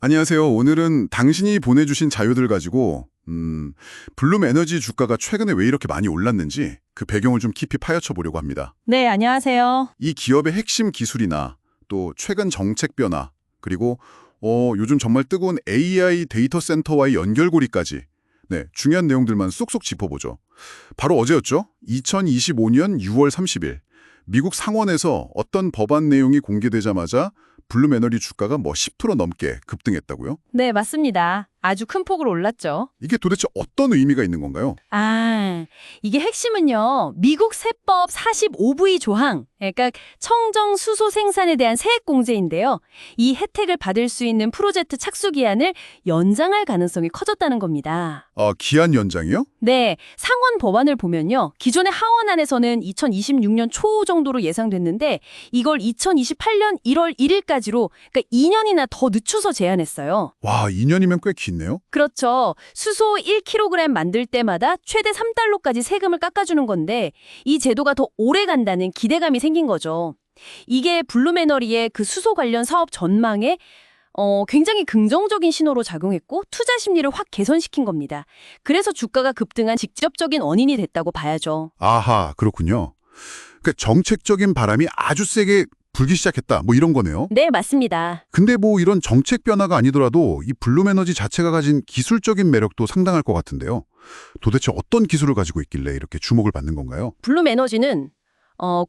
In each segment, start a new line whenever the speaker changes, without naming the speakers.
안녕하세요. 오늘은 당신이 보내주신 자료들 가지고 블룸 에너지 주가가 최근에 왜 이렇게 많이 올랐는지 그 배경을 좀 깊이 파헤쳐 보려고 합니다.
네, 안녕하세요.
이 기업의 핵심 기술이나 또 최근 정책 변화, 그리고 요즘 정말 뜨거운 AI 데이터 센터와의 연결고리까지 중요한 내용들만 쏙쏙 짚어보죠. 바로 어제였죠? 2025년 6월 30일 미국 상원에서 어떤 법안 내용이 공개되자마자 블룸 에너지 주가가 10% 넘게 급등했다고요?
네, 맞습니다. 아주 큰 폭으로 올랐죠.
이게 도대체 어떤 의미가 있는 건가요?
이게 핵심은요. 미국 세법 45V 조항, 그러니까 청정 수소 생산에 대한 세액 공제인데요. 이 혜택을 받을 수 있는 프로젝트 착수 기한을 연장할 가능성이 커졌다는 겁니다.
기한 연장이요?
네, 상원 법안을 보면요. 기존의 하원안에서는 2026년 초 정도로 예상됐는데 이걸 2028년 1월 1일까지로 그러니까 2년이나 더 늦춰서 제안했어요.
와, 2년이면 꽤 긴네요?
그렇죠. 수소 1kg 만들 때마다 최대 3달러까지 세금을 깎아주는 건데 이 제도가 더 오래 간다는 기대감이 생긴 거죠. 이게 블룸에너리의 그 수소 관련 사업 전망에 굉장히 긍정적인 신호로 작용했고 투자 심리를 확 개선시킨 겁니다. 그래서 주가가 급등한 직접적인 원인이 됐다고 봐야죠.
아하, 그렇군요. 그러니까 정책적인 바람이 아주 세게 불기 시작했다, 이런 거네요.
네, 맞습니다.
근데 이런 정책 변화가 아니더라도 이 블룸 에너지 자체가 가진 기술적인 매력도 상당할 것 같은데요. 도대체 어떤 기술을 가지고 있길래 이렇게 주목을 받는 건가요?
블룸에너지는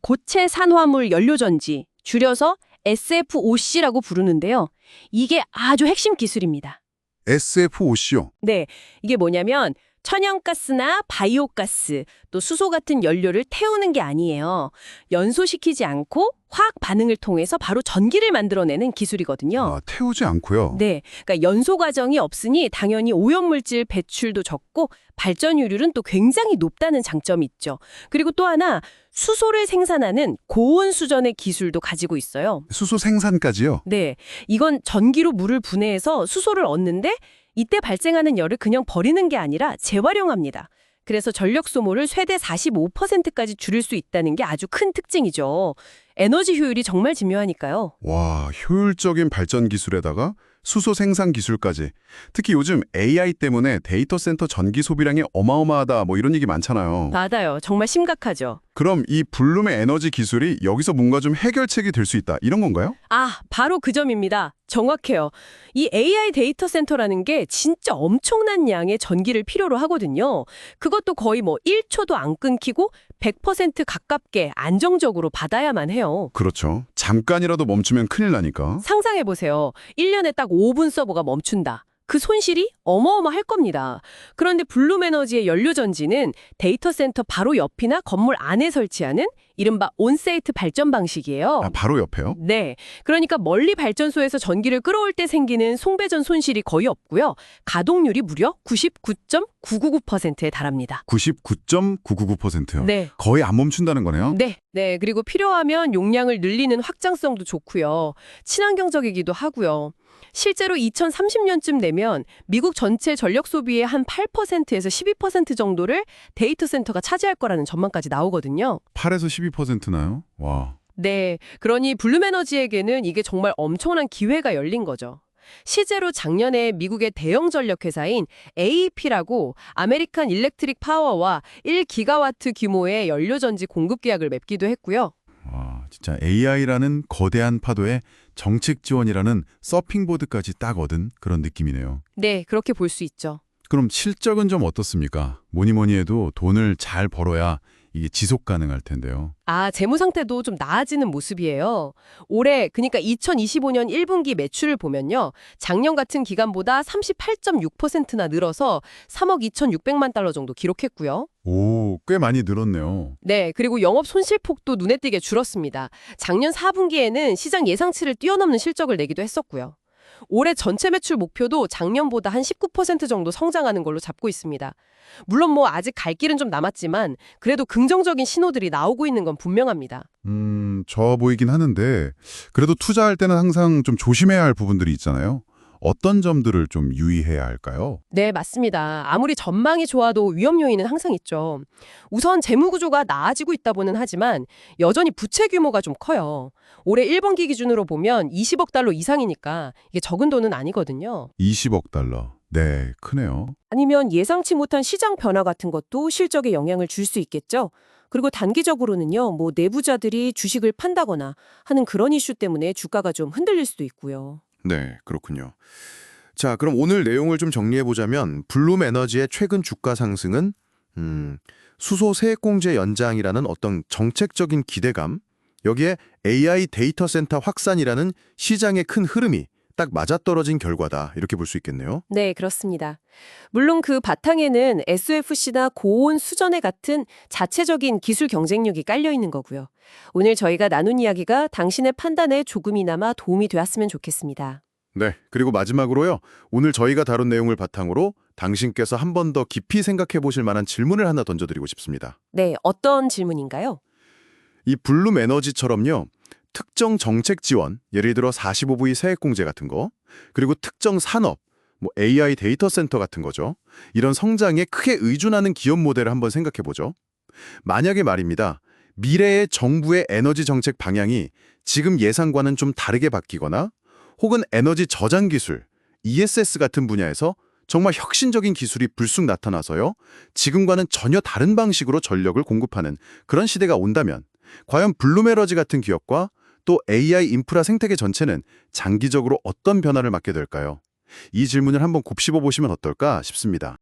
고체 산화물 연료전지, 줄여서 SFOC라고 부르는데요. 이게 아주 핵심 기술입니다.
SFOC요?
네, 이게 뭐냐면 천연가스나 바이오가스, 또 수소 같은 연료를 태우는 게 아니에요. 연소시키지 않고 화학 반응을 통해서 바로 전기를 만들어내는 기술이거든요.
태우지 않고요.
네, 그러니까 연소 과정이 없으니 당연히 오염물질 배출도 적고 발전율은 또 굉장히 높다는 장점이 있죠. 그리고 또 하나 수소를 생산하는 고온 수전의 기술도 가지고 있어요.
수소 생산까지요?
네, 이건 전기로 물을 분해해서 수소를 얻는데 이때 발생하는 열을 그냥 버리는 게 아니라 재활용합니다. 그래서 전력 소모를 최대 45%까지 줄일 수 있다는 게 아주 큰 특징이죠. 에너지 효율이 정말 중요하니까요.
와, 효율적인 발전 기술에다가 수소 생산 기술까지. 특히 요즘 AI 때문에 데이터 센터 전기 소비량이 어마어마하다 이런 얘기 많잖아요.
맞아요. 정말 심각하죠.
그럼 이 블룸의 에너지 기술이 여기서 뭔가 좀 해결책이 될 수 있다, 이런 건가요?
바로 그 점입니다. 정확해요. 이 AI 데이터 센터라는 게 진짜 엄청난 양의 전기를 필요로 하거든요. 그것도 거의 1초도 안 끊기고 100% 가깝게 안정적으로 받아야만 해요.
그렇죠. 잠깐이라도 멈추면 큰일 나니까.
상상해보세요. 1년에 딱 5분 서버가 멈춘다. 그 손실이 어마어마할 겁니다. 그런데 블룸에너지의 연료전지는 데이터 센터 바로 옆이나 건물 안에 설치하는 이른바 온사이트 발전 방식이에요.
바로 옆에요?
네. 그러니까 멀리 발전소에서 전기를 끌어올 때 생기는 송배전 손실이 거의 없고요. 가동률이 무려 99.999%에 달합니다.
99.999%요?
네.
거의 안 멈춘다는 거네요?
네. 네. 그리고 필요하면 용량을 늘리는 확장성도 좋고요. 친환경적이기도 하고요. 실제로 2030년쯤 되면 미국 전체 전력 소비의 한 8%에서 12% 정도를 데이터 센터가 차지할 거라는 전망까지 나오거든요.
8에서 12%나요? 와.
네, 그러니 블룸에너지에게는 이게 정말 엄청난 기회가 열린 거죠. 실제로 작년에 미국의 대형 전력 회사인 AEP라고 아메리칸 일렉트릭 파워와 1기가와트 규모의 연료전지 공급 계약을 맺기도 했고요.
와, 진짜 AI라는 거대한 파도에 정책 지원이라는 서핑보드까지 딱 얻은 그런 느낌이네요.
네, 그렇게 볼 수 있죠.
그럼 실적은 좀 어떻습니까? 뭐니 해도 돈을 잘 벌어야 이게 지속 가능할 텐데요.
재무 상태도 좀 나아지는 모습이에요. 올해, 그러니까 2025년 1분기 매출을 보면요. 작년 같은 기간보다 38.6%나 늘어서 3억 2,600만 달러 정도 기록했고요.
오, 꽤 많이 늘었네요.
네, 그리고 영업 손실폭도 눈에 띄게 줄었습니다. 작년 4분기에는 시장 예상치를 뛰어넘는 실적을 내기도 했었고요. 올해 전체 매출 목표도 작년보다 한 19% 정도 성장하는 걸로 잡고 있습니다. 물론 아직 갈 길은 좀 남았지만 그래도 긍정적인 신호들이 나오고 있는 건 분명합니다.
좋아 보이긴 하는데 그래도 투자할 때는 항상 좀 조심해야 할 부분들이 있잖아요. 어떤 점들을 좀 유의해야 할까요?
네, 맞습니다. 아무리 전망이 좋아도 위험 요인은 항상 있죠. 우선 재무 구조가 나아지고 있다고는 하지만 여전히 부채 규모가 좀 커요. 올해 1분기 기준으로 보면 20억 달러 이상이니까 이게 적은 돈은 아니거든요.
20억 달러. 네, 크네요.
아니면 예상치 못한 시장 변화 같은 것도 실적에 영향을 줄 수 있겠죠. 그리고 단기적으로는요, 뭐 내부자들이 주식을 판다거나 하는 그런 이슈 때문에 주가가 좀 흔들릴 수도 있고요.
네, 그렇군요. 자, 그럼 오늘 내용을 좀 정리해보자면 블룸에너지의 최근 주가 상승은 수소 세액공제 연장이라는 어떤 정책적인 기대감, 여기에 AI 데이터 센터 확산이라는 시장의 큰 흐름이 딱 맞아떨어진 결과다, 이렇게 볼 수 있겠네요.
네, 그렇습니다. 물론 그 바탕에는 SOFC나 고온 수전에 같은 자체적인 기술 경쟁력이 깔려 있는 거고요. 오늘 저희가 나눈 이야기가 당신의 판단에 조금이나마 도움이 되었으면 좋겠습니다.
네, 그리고 마지막으로요. 오늘 저희가 다룬 내용을 바탕으로 당신께서 한 번 더 깊이 생각해 보실 만한 질문을 하나 던져드리고 싶습니다.
네, 어떤 질문인가요?
이 블룸에너지처럼요. 특정 정책 지원, 예를 들어 45V 세액공제 같은 거, 그리고 특정 산업, 뭐 AI 데이터 센터 같은 거죠. 이런 성장에 크게 의존하는 기업 모델을 한번 생각해 보죠. 만약에 말입니다. 미래의 정부의 에너지 정책 방향이 지금 예상과는 좀 다르게 바뀌거나 혹은 에너지 저장 기술, ESS 같은 분야에서 정말 혁신적인 기술이 불쑥 나타나서요. 지금과는 전혀 다른 방식으로 전력을 공급하는 그런 시대가 온다면 과연 블룸에너지 같은 기업과 또 AI 인프라 생태계 전체는 장기적으로 어떤 변화를 맞게 될까요? 이 질문을 한번 곱씹어 보시면 어떨까 싶습니다.